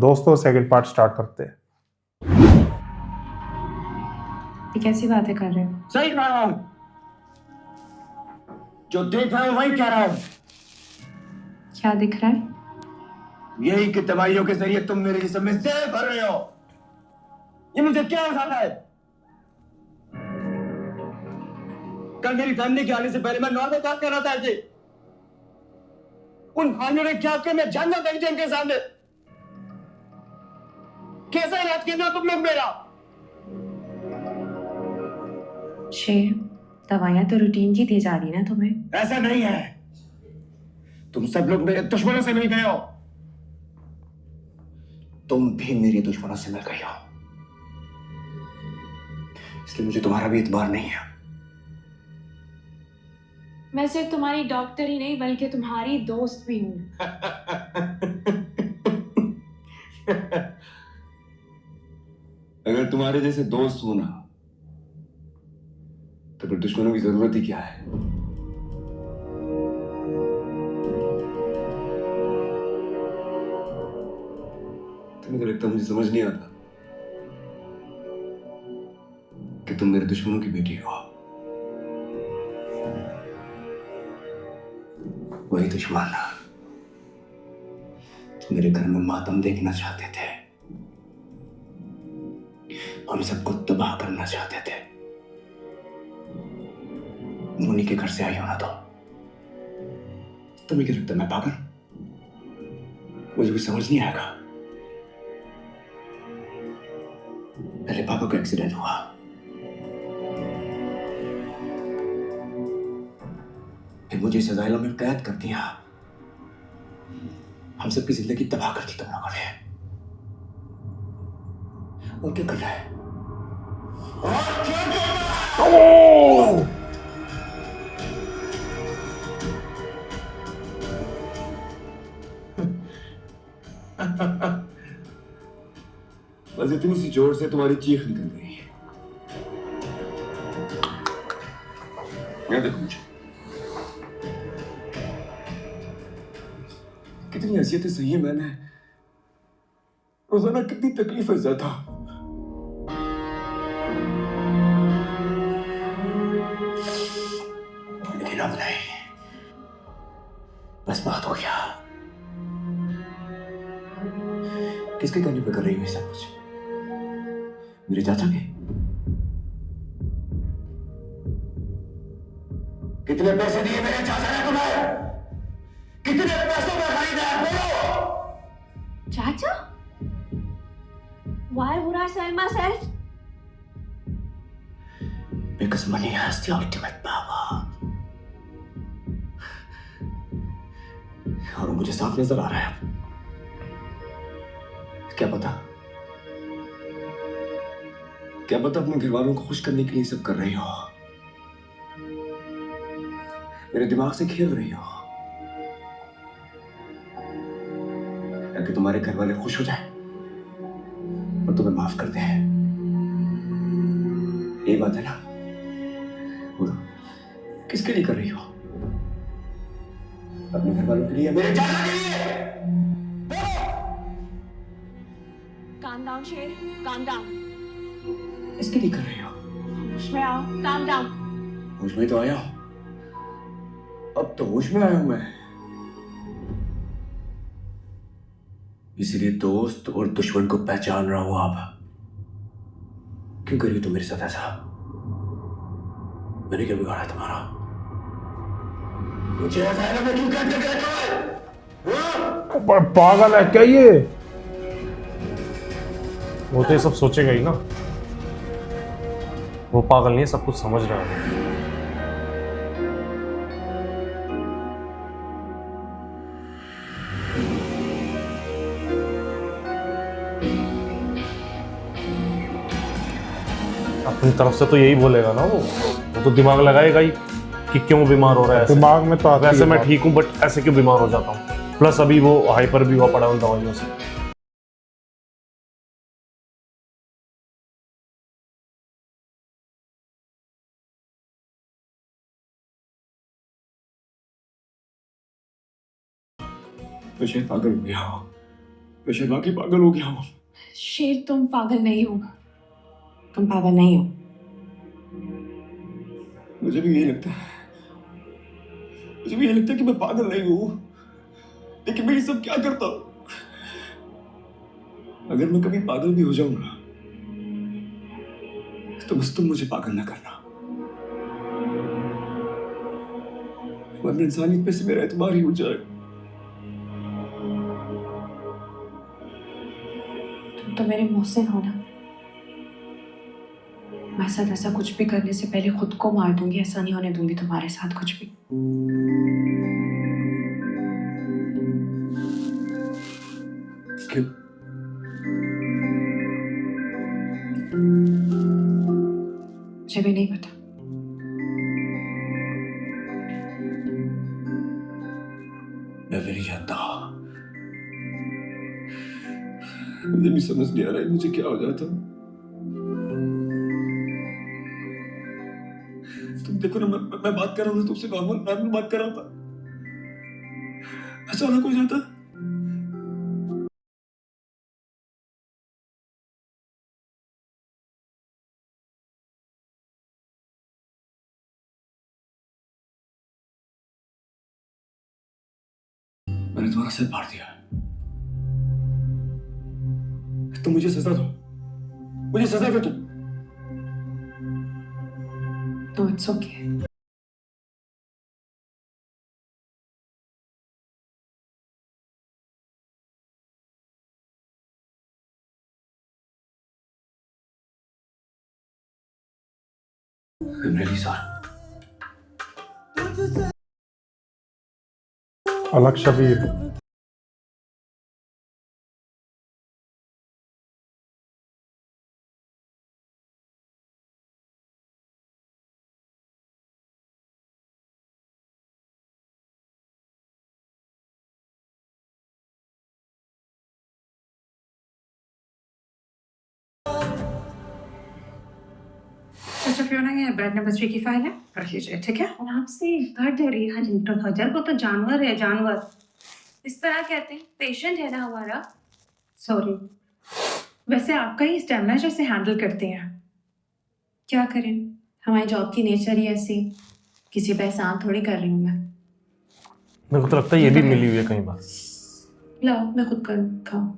दोस्तों second part start करते हैं। ये कैसी बातें कर रहे हो? सही कह रहा हूं, जो देख रहा हूं वही कह रहा हूं। क्या दिख रहा है? यही कि दवाइयों के जरिए तुम मेरे जिस्म में जहर भर रहे हो। ये मुझे क्या उठाना है? कल मेरी फैमिली के आने से पहले मैं नॉर्मल बात कर रहा था ऐसे। उन हानियों ने क्या किया मैं जानना था इनके सामने। कैसा इलाज किया तुम लोग मेरा? शेर, दवाइयां तो रूटीन की दी जा रही है ना तुम्हें। ऐसा नहीं है, तुम सब लोग मेरे दुश्मनों से मिल गए हो। तुम भी मेरे दुश्मनों से मिल गए हो, इसलिए मुझे तुम्हारा भी इतबार नहीं है। मैं सिर्फ तुम्हारी डॉक्टर ही नहीं बल्कि तुम्हारी दोस्त भी हूँ। अगर तुम्हारे जैसे दोस्त हो ना, तो फिर दुश्मनों की जरूरत ही क्या है? तुम्हें तो लगता मुझे समझ नहीं आता कि तुम मेरे दुश्मनों की बेटी हो। वही दुश्मन मेरे घर में मातम देखना चाहते थे, हम सबको तबाह करना चाहते थे। उन्हीं के घर से आई हो ना तो तुम्हें क्या लगता है मैं पागल? मुझे कुछ समझ नहीं आएगा। पहले पापा का एक्सीडेंट हुआ, फिर मुझे इस अजाइलों में कैद कर दिया। हम सबकी जिंदगी तबाह कर दी तुम लोगों ने। और क्या कर रहा है? बस इतनी सी जोर से तुम्हारी चीख निकल गई। याद रखो मुझे, कितनी अजियतें सही है मैंने, रोजाना कितनी तकलीफें ज्यादा। लेकिन अब नहीं, बस बात हो गया। किसके कहने पे कर रही हो ये सब कुछ? मेरे चाचा के? कितने पैसे दिए मेरे चाचा ने तुम्हें? कितने पैसों में खरीदा है? बोलो। चाचा? Why would I sell myself? Because money has the ultimate power. और मुझे साफ नजर आ रहा है। क्या पता अपने घर वालों को खुश करने के लिए सब कर रही हो। मेरे दिमाग से खेल रही हो ताकि तुम्हारे घर वाले खुश हो जाए और तुम्हें माफ कर दें। ये बात है ना? बोलो, किसके लिए कर रही हो? अपने घर वालों के लिए, मेरे चाचा के लिए? Calm down, शेर, calm down. इसके लिए कर रही हो? होश में आओ, calm down. होश में तो आया हूं, अब तो होश में आया हूं मैं। इसीलिए दोस्त और दुश्मन को पहचान रहा हूं। आप क्यों कर रही हो तुम मेरे साथ ऐसा? मैंने क्या बिगाड़ा तुम्हारा? मुझे ऐसा में क्यों कैद करके रखा है? पर पागल है क्या ये? वो तो ये सब सोचेगा ही ना। वो पागल नहीं है, सब कुछ समझ रहा है। अपनी तरफ से तो यही बोलेगा ना। वो तो दिमाग लगाएगा ही कि क्यों बीमार हो रहा है। दिमाग में तो आती वैसे है मैं बात। ठीक हूँ बट ऐसे क्यों बीमार हो जाता हूँ। प्लस अभी वो हाइपर भी हुआ पड़ा उन दवाइयों से। मैं शायद पागल हो गया हूं। मैं शायद वाकई पागल हो गया हूँ। शेर, तुम पागल नहीं हो। तुम पागल नहीं हो। मुझे भी यही लगता है। मुझे भी यही लगता है कि मैं पागल नहीं हूँ, लेकिन मैं ये सब क्या करता हूँ? अगर मैं कभी पागल भी हो जाऊंगा तो बस तुम मुझे पागल ना करना, वरना इंसानियत पे से मेरा एतबार ही उठ जाएगा। तुम तो मेरे मोहसिन हो ना। मैं साथ ऐसा कुछ भी करने से पहले खुद को मार दूंगी, ऐसा नहीं होने दूंगी तुम्हारे साथ कुछ भी। क्यों? मुझे भी नहीं पता। मैं भी नहीं जानता। मुझे भी समझ नहीं आ रहा है मुझे क्या हो जाता। तुम देखो ना, मैं बात कर रहा हूँ तुमसे, नॉर्मल बात कर रहा था, अचानक हो जाता। मैंने तुम्हारा सिर फाड़ दिया, तो मुझे सजा दो, मुझे सजा दो तुम। तो it's okay. I'm really sorry. अलग शबीर। सिस्टर फियोना, ये बेड नंबर 3 की फाइल है, रख लीजिए, ठीक है? आराम से दर्द हो रही है। तो फजर को तो जानवर है, जानवर। इस तरह कहते हैं, पेशेंट है ना हमारा। सॉरी। वैसे आपका ही स्टेमिना जैसे हैंडल करते हैं। क्या करें, हमारी जॉब की नेचर ही ऐसी। किसी पे एहसान थोड़ी कर रही हूँ मैं। मेरे को तो लगता है ये भी मिली हुई है कहीं बार। लाओ, मैं खुद कर खाऊं।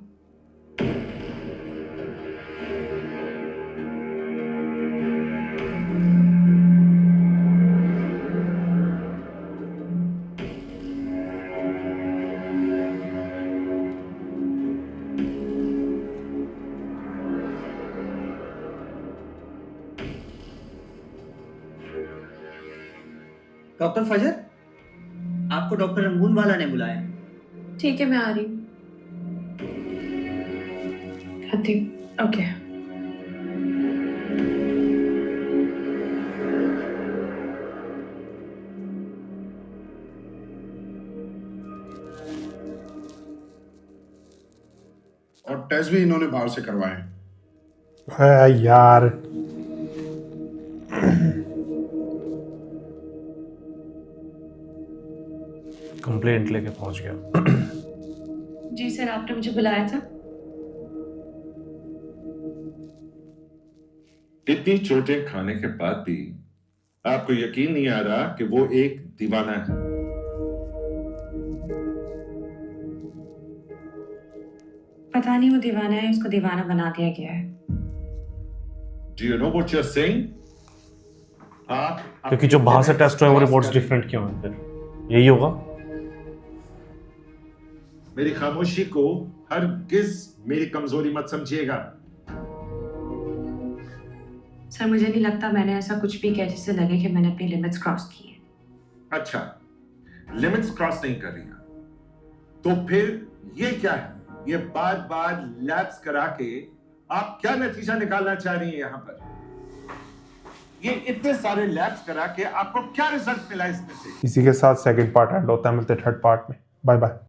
डॉक्टर फजर, आपको डॉक्टर रंगून वाला ने बुलाया। ठीक है, मैं आ रही हूँ। आती हूँ। ओके। और टेस्ट भी इन्होंने बाहर से करवाए। है यार। कंप्लेंट लेके पहुंच गया। जी सर, आपने मुझे बुलाया था। इतनी चोटें खाने के बाद भी आपको यकीन नहीं आ रहा कि वो एक दीवाना है। पता नहीं वो दीवाना है, उसको दीवाना बना दिया गया है। Do you know what you're saying? आप क्योंकि जो बाहर से टेस्ट हुए वो रिपोर्ट्स डिफरेंट क्यों हैं फिर? यही होगा। मेरी खामोशी को हरगिज मेरी कमजोरी मत समझिएगा। सर, मुझे नहीं लगता मैंने ऐसा कुछ भी किया जिससे लगे कि मैंने अपनी लिमिट्स क्रॉस की है। अच्छा, लिमिट्स क्रॉस नहीं कर रही हैं, तो फिर ये क्या है? ये बार बार लैब्स करा के आप क्या नतीजा निकालना चाह रही हैं यहां पर? ये इतने सारे लैब्स करा के आपको क्या रिजल्ट मिला इसमें से? इसी के साथ सेकंड पार्ट एंड होता है। मिलते हैं थर्ड पार्ट में। Bye bye.